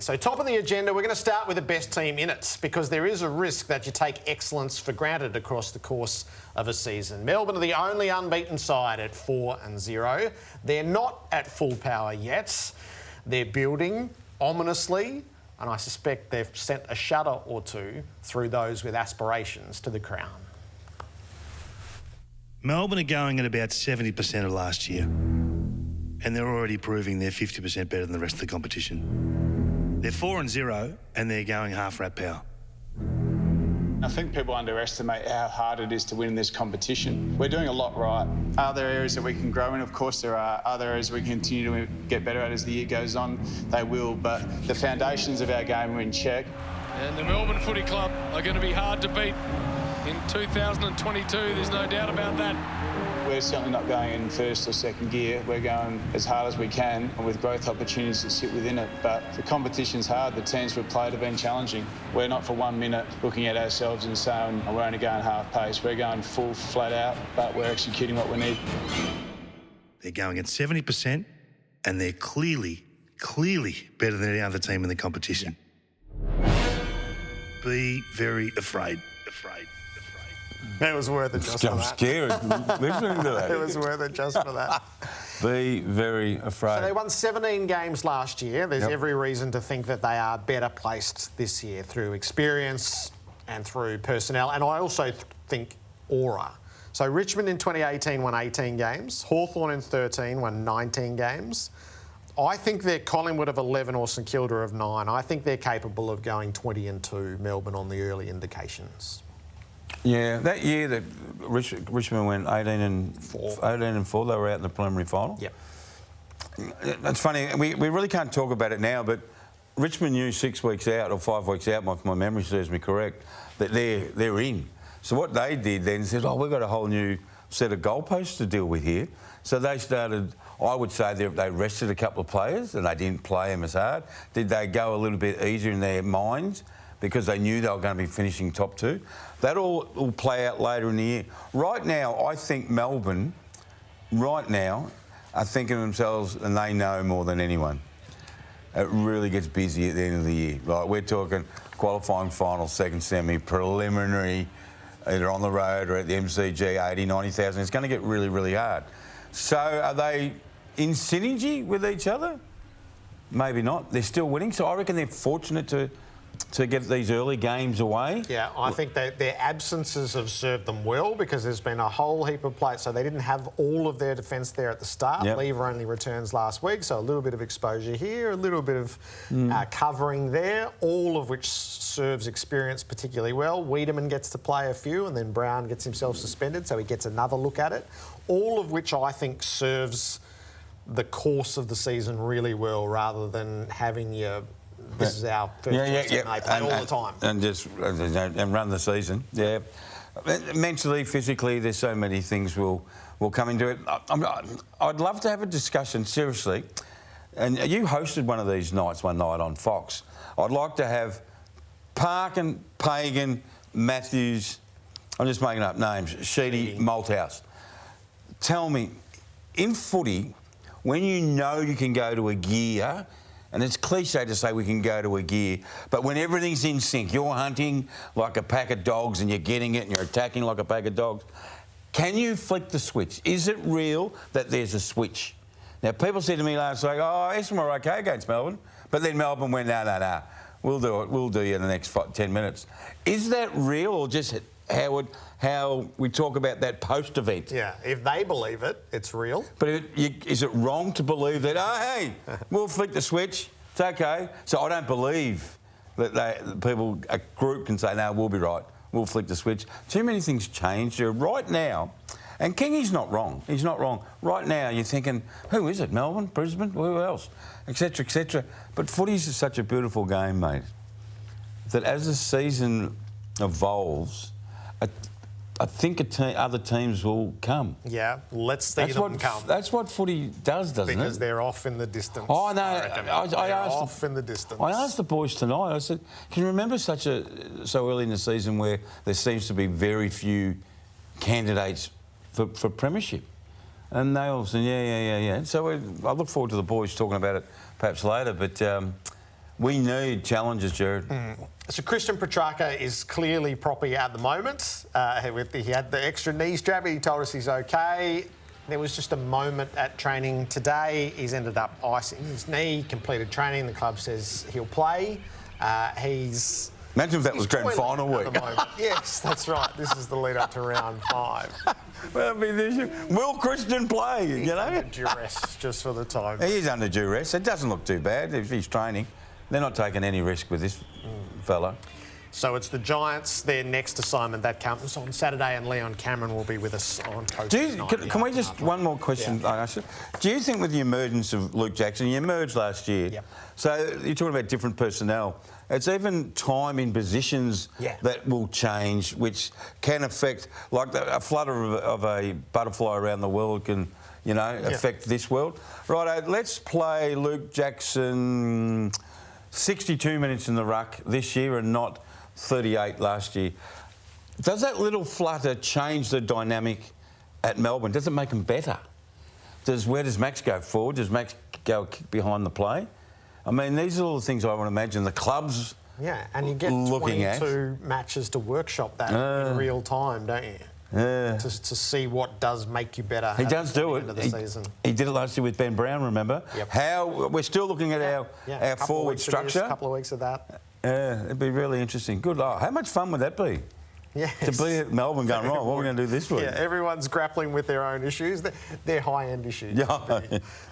So top of the agenda, we're going to start with the best team in it because there is a risk that you take excellence for granted across the course of a season. Melbourne are the only unbeaten side at 4-0. They're not at full power yet. They're building ominously, and I suspect they've sent a shudder or two through those with aspirations to the crown. Melbourne are going at about 70% of last year, and they're already proving they're 50% better than the rest of the competition. They're 4-0 and they're going half rat power. I think people underestimate how hard it is to win this competition. We're doing a lot right. Are there areas that we can grow in? Of course there are. Are there areas we continue to get better at as the year goes on? They will, but the foundations of our game are in check. And the Melbourne Footy Club are going to be hard to beat in 2022, there's no doubt about that. We're certainly not going in first or second gear. We're going as hard as we can with growth opportunities that sit within it. But the competition's hard. The teams we've played have been challenging. We're not for 1 minute looking at ourselves and saying we're only going half pace. We're going full, flat out, but we're executing what we need. They're going at 70% and they're clearly better than any other team in the competition. Be very afraid. It was worth it just for that. I'm scared listening to that. It was worth it just for that. Be very afraid. So they won 17 games last year. There's every reason to think that they are better placed this year through experience and through personnel. And I also think aura. So Richmond in 2018 won 18 games. Hawthorn in 13 won 19 games. I think they're Collingwood of 11 or St Kilda of 9. I think they're capable of going 20-2, Melbourne, on the early indications. Yeah, that year that Richmond went 18-4, they were out in the preliminary final. Yep. That's funny. We really can't talk about it now, but Richmond knew 6 weeks out or 5 weeks out, if my memory serves me correct, that they're in. So what they did then said, oh, we've got a whole new set of goalposts to deal with here. So they started, I would say they rested a couple of players and they didn't play them as hard. Did they go a little bit easier in their minds because they knew they were going to be finishing top 2? That all will play out later in the year. Right now, I think Melbourne, are thinking of themselves, and they know more than anyone. It really gets busy at the end of the year. Like, we're talking qualifying final, second semi, preliminary, either on the road or at the MCG, 80, 90,000. It's going to get really, really hard. So are they in synergy with each other? Maybe not. They're still winning. So I reckon they're fortunate to get these early games away. Yeah, I think that their absences have served them well because there's been a whole heap of players. So they didn't have all of their defence there at the start. Yep. Lever only returns last week, so a little bit of exposure here, a little bit of covering there, all of which serves experience particularly well. Wiedemann gets to play a few and then Brown gets himself suspended, so he gets another look at it. All of which I think serves the course of the season really well rather than having your... This is our first team, they play all the time. And just and run the season, yeah. Mentally, physically, there's so many things will come into it. I'd love to have a discussion, seriously, and you hosted one of these nights one night on Fox. I'd like to have Parkin, Pagan, Matthews, I'm just making up names, Sheedy, Malthouse. Tell me, in footy, when you know you can go to a gear, and it's cliche to say we can go to a gear, but when everything's in sync, you're hunting like a pack of dogs and you're getting it and you're attacking like a pack of dogs, can you flick the switch? Is it real that there's a switch? Now, people said to me last week, oh, Essendon were OK against Melbourne, but then Melbourne went, no, we'll do it, we'll do you in the next 10 minutes. Is that real or just how we talk about that post-event? Yeah, if they believe it, it's real. But is it wrong to believe that, oh, hey, we'll flick the switch, it's OK? So I don't believe that a group can say, no, we'll be right, we'll flick the switch. Too many things change here. Right now, and Kingy's not wrong, he's not wrong. Right now you're thinking, who is it, Melbourne, Brisbane, who else, etc, etc. But footy's is such a beautiful game, mate, that as the season evolves, I think other teams will come. Yeah, let's see them come. That's what footy does, doesn't it? Because they're off in the distance. Oh, no, I asked off in the distance. I asked the boys tonight, I said, can you remember so early in the season where there seems to be very few candidates for premiership? And they all said, yeah. So I look forward to the boys talking about it perhaps later, but We need challenges, Jared. So Christian Petrarca is clearly proppy at the moment. He had the extra knee strap. He told us he's okay. There was just a moment at training today. He's ended up icing his knee, completed training. The club says he'll play. Imagine if that was grand final week. Yes, that's right. This is the lead up to round 5. Well, will Christian play? He's you know, under duress just for the time. He is under duress. It doesn't look too bad if he's training. They're not taking any risk with this fella. So it's the Giants, their next assignment. That comes on Saturday, and Leon Cameron will be with us on Coach's Night. Can we just, one more question? Yeah. Do you think with the emergence of Luke Jackson, he emerged last year, Yep. so you're talking about different personnel, it's even time in positions that will change, which can affect, like a flutter of a butterfly around the world can, you know, affect this world. Righto, let's play Luke Jackson 62 minutes in the ruck this year and not 38 last year. Does that little flutter change the dynamic at Melbourne? Does it make them better? Where does Max go forward? Does Max go behind the play? I mean, these are all the things I want to imagine the clubs and you get looking 22 matches to workshop that in real time, don't you? To see what does make you better. He does do it. End of the season. He did it last year with Ben Brown, remember? Yep. How we're still looking at our forward structure. A couple of weeks of that. Yeah, it'd be really interesting. Good luck. How much fun would that be? Yes. To be at Melbourne going, right, what are we going to do this week? Yeah, everyone's grappling with their own issues. They're high-end issues. Yeah.